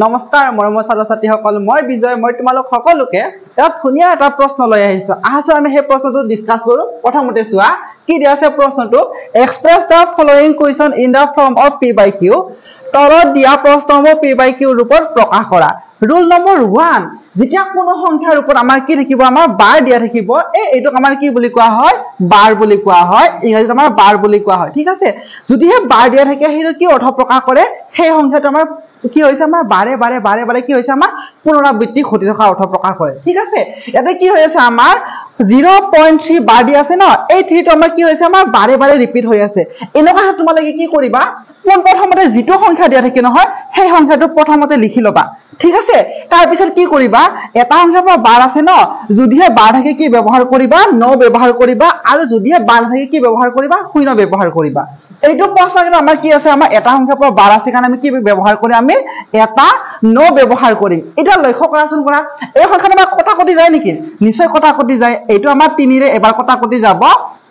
নমস্কাৰ মৰমৰ ছাত্ৰ-ছাত্ৰীসকল মই বিজয় মই তোমালোক সকলোকে এটা ধুনীয়া এটা প্ৰশ্ন লৈ আহিছো আহাছো আমি সেই প্ৰশ্নটো ডিসকাস কৰো প্ৰথমতে চোৱা কি দিয়া আছে প্ৰশ্নটো express the following question in the form of p by q তলত দিয়া প্ৰশ্নসমূহ p by q ৰূপত প্ৰকাশ কৰা ৰুল নম্বৰ 1 যেতিয়া কোনো সংখ্যাৰ ওপৰত আমাৰ কি থাকিব আমাৰ বাৰ দিয়া থাকিব এইটো আমাৰ কি বুলি কোৱা হয় বাৰ বুলি কোৱা হয় ইংৰাজীত আমাৰ বাৰ বুলি কোৱা হয় ঠিক আছে যদি হে বাৰ দিয়া থাকে হেটো কি অৰ্থ প্ৰকাশ কৰে সেই সংখ্যাটো আমাৰ কি হৈছে আমাৰ বাৰে বাৰে কি হৈছে আমাৰ পুনৰাবৃত্তি ঘটি থকা অৰ্থ প্ৰকাশ কৰে ঠিক আছে ইয়াতে কি হৈ আছে আমাৰ 0.3 বাৰ দিয়া আছে ন এই 3 টো আমাৰ কি হৈছে আমাৰ বাৰে ৰিপিট হৈ আছে এনেকুৱা তোমালোকে কি কৰিবা কোন প্ৰথমতে যেটো সংখ্যা দিয়া থাকে নহয় সেই সংখ্যাটো প্ৰথমতে লিখি লবা ঠিক আছে তাৰ পিছত কি কৰিবা এটা সংখ্যাৰ পৰা বাৰ আছে ন যদিহে বাৰ থাকে কি ব্যৱহাৰ কৰিবা 9 ব্যৱহাৰ কৰিবা আৰু যদিহে বাৰ থাকে কি ব্যৱহাৰ কৰিবা 0 ব্যৱহাৰ কৰিবা এইটো প্ৰশ্নটো আমাৰ কি আছে আমাৰ এটা সংখ্যাৰ পৰা বাৰ আছে কাৰণ আমি কি ব্যৱহাৰ কৰি আমি এটা 9 ব্যৱহাৰ কৰিম এটা লক্ষ্য কৰাচোন কৰা এই সংখ্যাটো আমাৰ কটা কটি যায় নেকি নিশ্চয় কটা কটি যায় এইটো আমাৰ 3 ৰে এবাৰ কটা কটি যাব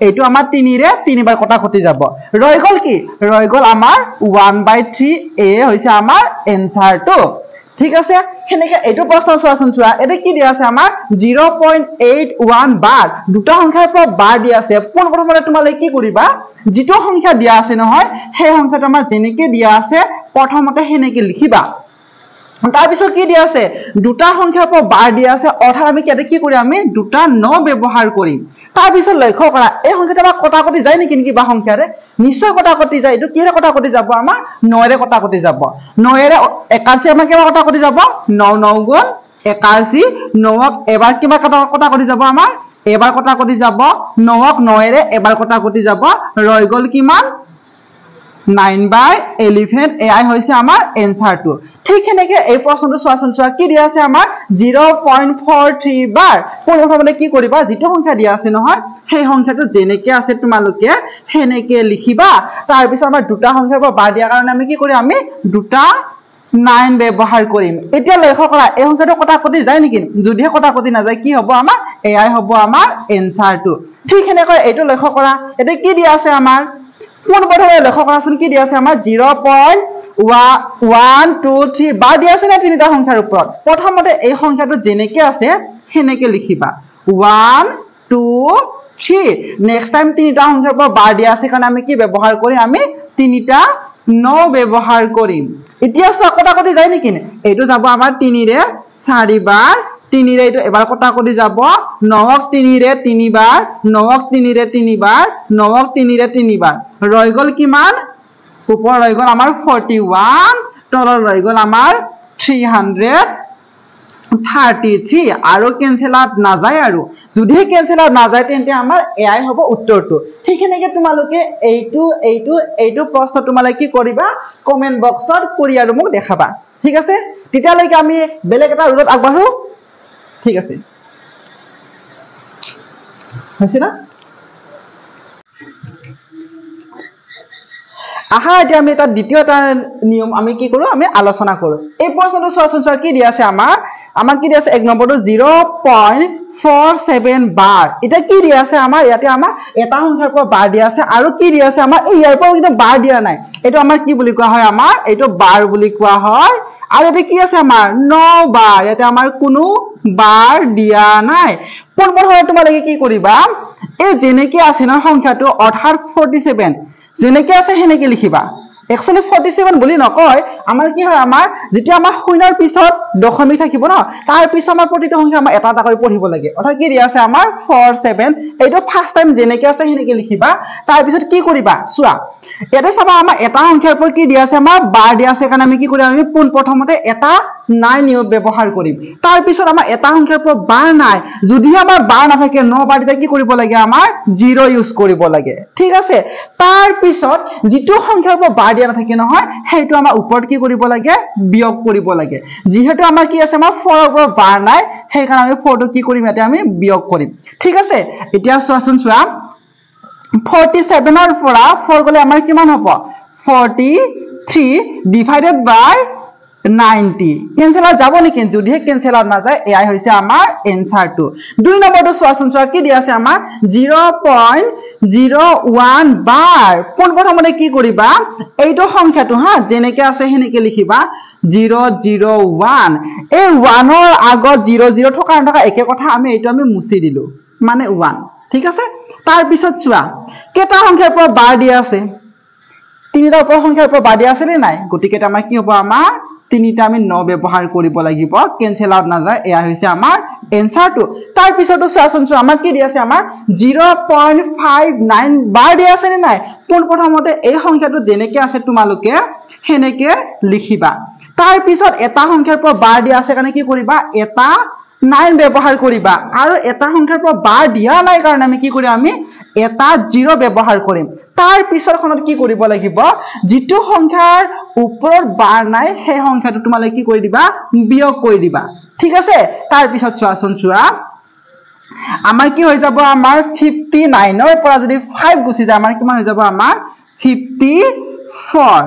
এইটো আমাৰ 3 ৰে 3 বাৰ কটা কটি যাব ৰৈ গল কি ৰৈ গল আমাৰ 1/3 এ হৈছে আমাৰ এনসাৰটো ঠিক আছে হেনেকে এইটো প্ৰশ্ন চোৱাচোন চোৱা এটা কি দিয়া আছে আমাৰ 0.81 বাৰ দুটা সংখ্যাৰ পৰা বাৰ দিয়া আছে কোন প্ৰথমতে তোমালোকে কি কৰিবা যেটো সংখ্যা দিয়া আছে নহয় সেই সংখ্যাটো আমাৰ যেনেকে দিয়া আছে প্ৰথমতে হেনেকে লিখিবা তাৰ পিছত কি দিয়া আছে দুটা সংখ্যাৰ পৰা বাৰ দিয়া আছে অৰ্থাৎ আমি কেতে কি কৰি আমি দুটা 9 ব্যৱহাৰ কৰিম তাৰ পিছত লক্ষ্য কৰা এই সংখ্যাটো আমাৰ কটা কটি যায় নেকি কিবা সংখ্যাৰে নিশ্চয় কটা কটি যায় এটো কিৰে কটা কটি যাব আমাৰ 9 ৰে কটা কটি যাব 9 ৰে 81 আমাৰ কিবা কটা কটি যাব 9 9 গুণ 81 9ক এবাৰ কিবা কটা কটি যাব আমাৰ এবাৰ কটা কটি যাব 9ক 9 ৰে এবাৰ কটা কটি যাব ৰৈ গল কিমান 9/11 এআই হৈছে আমাৰ এনসাৰটো ঠিক হেনেকে এই প্ৰশ্নটো চোৱাচোন চোৱা কি দিয়া আছে আমাৰ 0.43 বাৰ প্ৰথমতে কি কৰিবা যেটো সংখ্যা দিয়া আছে নহয় সেই সংখ্যাটো যেনেকে আছে তোমালোকে হেনেকে লিখিবা তাৰ পিছত আমাৰ দুটা সংখ্যাৰ পৰা বাৰ দিয়া কাৰণে আমি কি কৰিম আমি দুটা 9 ব্যৱহাৰ কৰিম এতিয়া লক্ষ্য কৰা এই সংখ্যাটো কটা কটি যায় নেকি যদিহে কটা কটি না যায় কি হ'ব আমাৰ এআই হ'ব আমাৰ এনসাৰটো ঠিক হেনেকৈ এইটো লক্ষ্য কৰা এটা কি দিয়া আছে আমাৰ কোন প্ৰথমে লক্ষ্য কৰাচোন কি দিয়া আছে আমাৰ 0.123 বাৰ দিয়া আছে না তিনিটা সংখ্যাৰ ওপৰত প্ৰথমতে এই সংখ্যাটো যেনেকে আছে হেনেকে লিখিবা 1 2 3 নেক্সট টাইম তিনিটা সংখ্যাৰ পৰা বাৰ দিয়া আছে কাৰণ আমি কি ব্যৱহাৰ কৰিম আমি তিনিটা 9 ব্যৱহাৰ কৰিম এতিয়া কটা কটি যায় নেকি এইটো যাব আমাৰ 3 ৰে 4 বাৰ 3 ৰে এইটো এবাৰ কটা কটি যাব 9ক 3 ৰে 3 বাৰ 9ক 3 ৰে 3 বাৰ 9ক 3 ৰে 3 বাৰ ৰৈ গল কিমান ওপৰ ৰৈ গল আমাৰ 41 তলৰ ৰৈ গল আমাৰ 333 আৰু কেনসেল আউট না যায় আৰু যদি কেনসেল আউট না যায় তেন্তে আমাৰ এআই হ'ব উত্তৰটো ঠিক হেনেকে তোমালোকে এইটো প্ৰশ্ন তোমালোকে কি কৰিবা কমেন্ট বক্সত কৰি আৰু মোক দেখাবা ঠিক আছে তেতিয়ালৈকে আমি বেলেগ এটা ৰুলত আগবাঢ়ো ঠিক আছে হৈছে না আহা এতিয়া আমি এটা দ্বিতীয় এটা নিয়ম আমি কি কৰো আমি আলোচনা কৰো এই প্ৰশ্নটো চোৱাচোন চোৱা কি দিয়া আছে আমাৰ কি দিয়া আছে এক নম্বৰটো 0.47 বাৰ এটা কি দিয়া আছে আমাৰ ইয়াতে আমাৰ এটা সংখ্যাৰ পৰা বাৰ দিয়া আছে আৰু কি দিয়া আছে আমাৰ এই ইয়াৰ পৰা কিন্তু বাৰ দিয়া নাই এটো আমাৰ কি বুলি কোৱা হয় আমাৰ এটো বাৰ বুলি কোৱা হয় আৰু এটা কি আছে আমাৰ 9 বাৰ ইয়াতে আমাৰ কোনো বাৰ দিয়া নাই কোন প্ৰথমে তোমালোকে কি কৰিবা এই যেনেকে আছে না সংখ্যাটো অৰ্থাৎ 47 যেনেকে আছে হেনেকে লিখিবা একচুয়ালি 47 বুলি নকয় আমাৰ কি হয় আমাৰ যেতিয়া আমাৰ শূন্যৰ পিছত দশমিক থাকিব ন তাৰ পিছত আমাৰ প্ৰতিটো সংখ্যা আমাৰ এটা এটা কৰি পঢ়িব লাগে অৰ্থাৎ কি দিয়া আছে আমাৰ 47 এইটো ফাৰ্স্ট টাইম যেনেকে আছে হেনেকে লিখিবা তাৰ পিছত কি কৰিবা চোৱা এটা চাবা আমাৰ এটা সংখ্যাৰ ওপৰত কি দিয়া আছে আমাৰ বাৰ দিয়া আছে কাৰণ আমি কি কৰিম আমি পোন প্ৰথমতে এটা 9 নিয়ম ব্যৱহাৰ কৰিম তাৰ পিছত আমাৰ এটা সংখ্যাৰ ওপৰত বাৰ নাই যদি আমাৰ বাৰ না থাকে 9 বাৰ দিলে কি কৰিব লাগে আমাৰ 0 ইউজ কৰিব লাগে ঠিক আছে তাৰ পিছত যেটো সংখ্যাৰ ওপৰত বাৰ দিয়া নাথাকে নহয় হেইটো আমাৰ ওপৰত কি কৰিব লাগে বিয়োগ কৰিব লাগে যেহেতু আমাৰ কি আছে আমাৰ 4 ৰ ওপৰত বাৰ নাই সেই কাৰণে আমি 4 টো কি কৰিম ইয়াতে আমি বিয়োগ কৰিম ঠিক আছে এতিয়া চোৱাচোন চোৱা 47 ৰ পৰা 4 গলে আমাৰ কিমান হ'ব 43 ডিভাইডেড বাই 90 কেনসেল আউট যাব নেকি যদি কেনসেল আউট না যায় এয়াই হৈছে আমাৰ এনসাৰটো 2 নম্বৰটো চোৱাচোন চোৱা কি দিয়া আছে আমাৰ 0.01 বাৰ কোন প্ৰথমতে কি কৰিবা এইটো সংখ্যাটো হা যেনেকে আছে হেনেকে লিখিবা 001 এই 1 ৰ আগত 00 থকা থকা একে কথা আমি এইটো আমি মুছি দিলো মানে 1 ঠিক আছে তাৰ পিছত চোৱা কেটা সংখ্যাৰ পৰা বাৰ দিয়া আছে তিনিটা উপৰ সংখ্যাৰ পৰা বাৰ দিয়া আছে নে নাই গতিকে আমাৰ কি হ'ব আমাৰ তিনিটা আমি 9 ব্যৱহাৰ কৰিব লাগিব কেনসেল আউট না যায় এয়া হৈছে আমাৰ এনসাৰটো তাৰ পিছতো চোৱাচোন চোৱা আমাৰ কি দিয়া আছে আমাৰ 0.59 বাৰ দিয়া আছে নে নাই কোন প্ৰথমতে এই সংখ্যাটো যেনেকে আছে তোমালোকে হেনেকে লিখিবা তাৰ পিছত এটা সংখ্যাৰ পৰা বাৰ দিয়া আছে কাৰণে কি কৰিবা এটা 9 ব্যৱহাৰ কৰিবা আৰু এটা সংখ্যাৰ পৰা বাৰ দিয়া নাই কাৰণে আমি কি কৰিম আমি এটা 0 ব্যৱহাৰ কৰিম তাৰ পিছৰখনত কি কৰিব লাগিব যিটো সংখ্যাৰ ওপৰত বাৰ নাই সেই সংখ্যাটো তোমালে কি কৰি দিবা বিয়োগ কৰি দিবা ঠিক আছে তাৰ পিছত চোৱাচোন চোৱা আমাৰ কি হৈ যাব আমাৰ 59 ৰ পৰা যদি 5 গুছি যায় আমাৰ কিমান হৈ যাব আমাৰ 54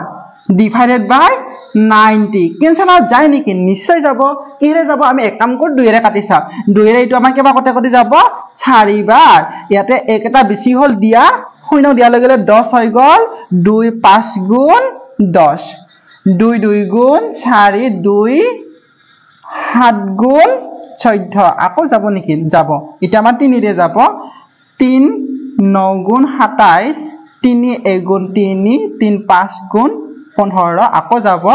ডিভাইডেড বাই 90 কেনসেল আউট যায় নেকি নিশ্চয় যাব কিৰে যাব আমি এক কাম কৰি 2 ৰে কাটি চাও 2 ৰে এইটো আমাৰ কেবা কতে কটি যাব 4 বাৰ ইয়াতে এক এটা বেছি হল দিয়া শূন্য দিয়া লগে 10 হৈ গল 2 5 গুণ 10 2 2 গুণ 4 2 7 গুণ 14 আকৌ যাব নেকি যাব এটা আমাৰ 3 ৰে যাব 3 9 গুণ 27 3 1 গুণ 3 3 5 গুণ 15 আকৌ যাব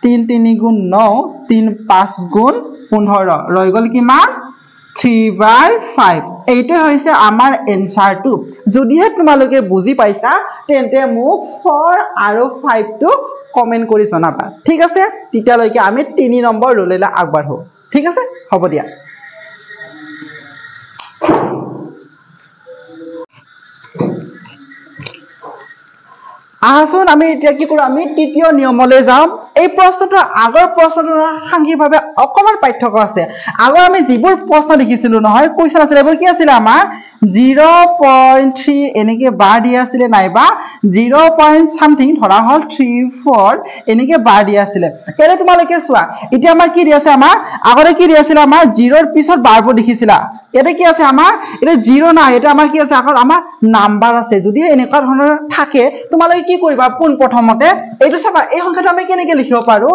3 3 গুণ 9 3 5 গুণ 15 ৰৈ গল কিমান 3/5 এইটো হৈছে আমাৰ এনসাৰটো যদিহে তোমালোকে বুজি পাইছা তেন্তে মোক 4 আৰু 5 টো কমেন্ট কৰি জনাবা ঠিক আছে তেতিয়ালৈকে আমি 3 নম্বৰ ৰোলেলে আগবাঢ়ো ঠিক আছে হ'ব দিয়া আসুন আমি এতিয়া কি কৰো আমি তৃতীয় নিয়মলৈ যাম এই প্ৰশ্নটো আগৰ প্ৰশ্নটোৰ সাংঘিকভাৱে অকমান পাৰ্থক্য আছে আগৰ আমি যিবোৰ প্ৰশ্ন লিখিছিলো নহয় কোৱেশ্চন আছিল এবোৰ কি আছিল আমাৰ 0.3 এনেকে বাৰ দিয়া আছিল নাইবা 0. something ধৰা হল 3 4 এনেকে বাৰ দিয়া আছিল কেলে তোমালোকে চোৱা এতিয়া আমাৰ কি দিয়া আছে আমাৰ আগৰে কি দিয়া আছিল আমাৰ 0 ৰ পিছত বাৰবোৰ লিখিছিলা এটা কি আছে আমাৰ এটা 0 নাই এটা আমাৰ কি আছে আগৰ আমাৰ নাম্বাৰ আছে যদি এনেকুৱা ধৰণৰ থাকে তোমালোকে কি কৰিবা পোন প্ৰথমতে এইটো চাবা এই সংখ্যাটো আমি কেনেকে লিখিব পাৰো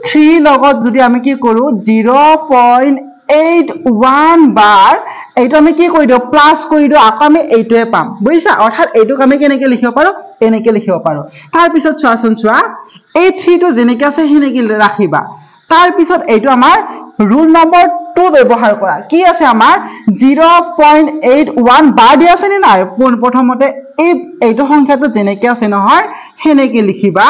3 লগত যদি আমি কি কৰো 0.81 বাৰ এইটো আমি কি কৰি দিও প্লাস কৰি দিও আকৌ আমি এইটোৱে পাম বুজিছা অৰ্থাৎ এইটোক আমি কেনেকে লিখিব পাৰো এনেকে লিখিব পাৰো তাৰ পিছত চোৱাচোন চোৱা এই 3 টো যেনেকে আছে হেনেকে ৰাখিবা তাৰ পিছত এইটো আমাৰ ৰুল নম্বৰ 2 ব্যৱহাৰ কৰা কি আছে আমাৰ 0.81 বাৰ দিয়া আছে নে নাই পোন প্ৰথমতে এইটো সংখ্যাটো যেনেকে আছে নহয় হেনেকে লিখিবা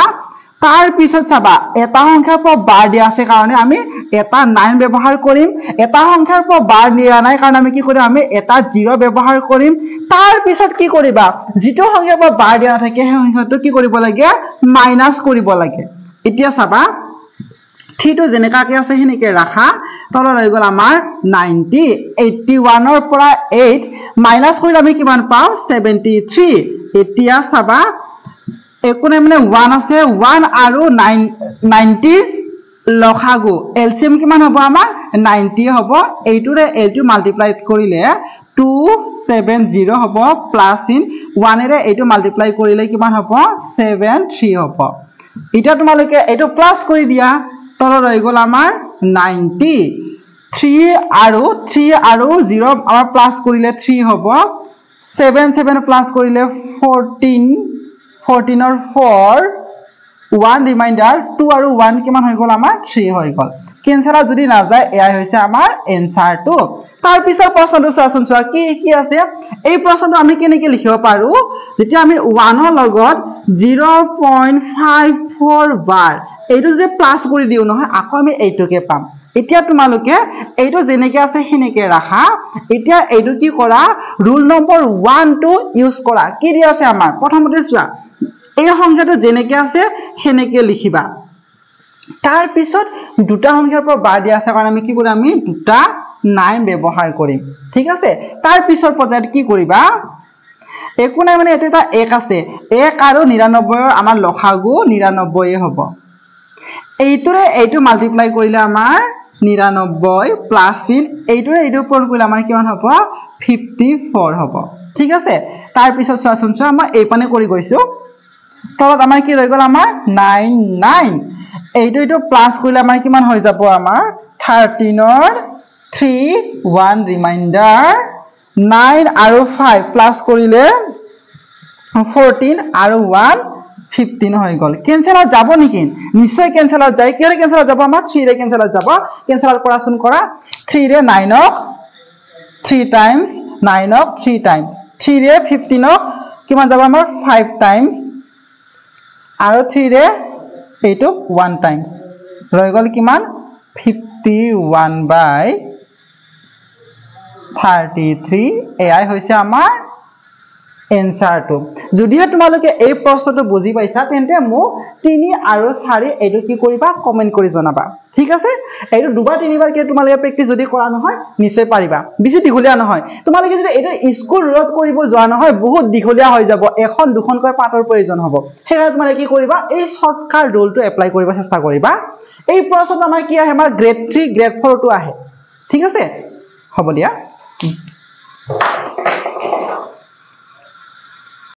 তাৰ পিছত চাবা এটা সংখ্যাৰ পৰা বাৰ দিয়া আছে কাৰণে আমি এটা 9 ব্যৱহাৰ কৰিম এটা সংখ্যাৰ পৰা বাৰ দিয়া নাই কাৰণে আমি কি কৰিম আমি এটা 0 ব্যৱহাৰ কৰিম তাৰ পিছত কি কৰিবা যিটো সংখ্যাৰ পৰা বাৰ দিয়া থাকে সেই সংখ্যাটো কি কৰিব লাগে মাইনাস কৰিব লাগে এতিয়া চাবা 3 টো যেনেকাকে আছে হেনেকে ৰাখা তল ৰৈ গল আমাৰ 90 81 ৰ পৰা 8 মাইনাস কৰিলে আমি কিমান পাম 73 এতিয়া চাবা একোনে মানে 1 আছে 1 আৰু 90 লখাগু এলসিএম কিমান হ'ব আমাৰ 90 হ'ব এইটোৰে এইটো মাল্টিপ্লাই কৰিলে 270 হ'ব প্লাস ইন 1 ৰে এইটো মাল্টিপ্লাই কৰিলে কিমান হ'ব 73 হ'ব এটা তোমালোকে এইটো প্লাস কৰি দিয়া তল ৰৈ গল আমাৰ 90 3 আৰু 0 আমাৰ প্লাস কৰিলে 3 হ'ব 7 7 প্লাস কৰিলে 14 ৰ 4 1 ৰিমাইন্ডাৰ 2 আৰু 1 কিমান হৈ গল আমাৰ 3 হৈ গল কেনসেল যদি না যায় এয়া হৈছে আমাৰ এনসাৰটো তাৰ পিছৰ প্ৰশ্নটো চোৱাচোন চোৱা কি আছে এই প্ৰশ্নটো আমি কেনেকে লিখিব পাৰো যেতিয়া আমি 1 ৰ লগত 0.54 বাৰ এইটো যে প্লাস কৰি দিও নহয় আকৌ আমি এইটোকে পাম এতিয়া তোমালোকে এইটো যেনেকে আছে হেনেকে ৰাখা এতিয়া এইটো কি কৰা ৰুল নম্বৰ 1 টো ইউজ কৰা কি দিয়া আছে আমাৰ প্ৰথমতে চোৱা এই সংখ্যাটো যেনেকে আছে হেনেকে লিখিবা তাৰ পিছত দুটা সংখ্যাৰ পৰা বাৰ দিয়া আছে কাৰণ আমি কি কৰিম আমি দুটা 9 ব্যৱহাৰ কৰিম ঠিক আছে তাৰ পিছৰ পৰ্যায়ত কি কৰিবা একো নাই মানে এটা 1 আছে 1 আৰু 99 ৰ আমাৰ লখাগু 99 হ'ব এইটোৰে এইটো মাল্টিপ্লাই কৰিলে আমাৰ 99 প্লাস চিন এইটোৰে এইটো পূৰণ কৰিলে আমাৰ কিমান হ'ব 54 হ'ব ঠিক আছে তাৰ পিছত চোৱাচোন চোৱা মই এই পানে কৰি গৈছো তলত আমাৰ কি ৰৈ গল আমাৰ 99 এইটো প্লাস কৰিলে আমাৰ কিমান হৈ যাব আমাৰ 13 ৰ 3 1 ৰিমাইন্ডাৰ 9 আৰু 5 প্লাস কৰিলে 14 আৰু 1 15 হৈ গল কেনসেল আউট যাব নেকি নিশ্চয় কেনসেল আউট যায় কিহৰে কেনসেল আউট যাব আমাৰ 3 ৰে কেনসেল আউট যাব কেনসেল আউট কৰাচোন কৰা 3 ৰে 9 ক 3 টাইমছ 9 ক 3 টাইমছ 3 ৰে 15 ক কিমান যাব আমাৰ 5 টাইমছ আৰু 3 ৰে এইটো 1 টাইমছ ৰৈ গল কিমান 51 বাই 33 এয়াই হৈছে আমাৰ এনসাৰটো যদিহে তোমালোকে এই প্ৰশ্নটো বুজি পাইছা তেন্তে মোক 3 আৰু 4 এইটো কি কৰিবা কমেন্ট কৰি জনাবা ঠিক আছে এইটো দুবাৰ তিনিবাৰ কি তোমালোকে প্ৰেক্টিস যদি কৰা নহয় নিশ্চয় পাৰিবা বেছি দীঘলীয়া নহয় তোমালোকে যদি এইটো স্কুল ৰোড কৰিব যোৱা নহয় বহুত দীঘলীয়া হৈ যাব এখন দুখনকৈ পাতৰ প্ৰয়োজন হ'ব হেৰা তোমালোকে কি কৰিবা এই শৰ্টকাট ৰুলটো এপ্লাই কৰিব চেষ্টা কৰিবা এই প্ৰশ্নটো আমাৰ কি আহে আমাৰ গ্ৰেড 3 গ্ৰেড 4 টো আহে ঠিক আছে হ'ব দিয়া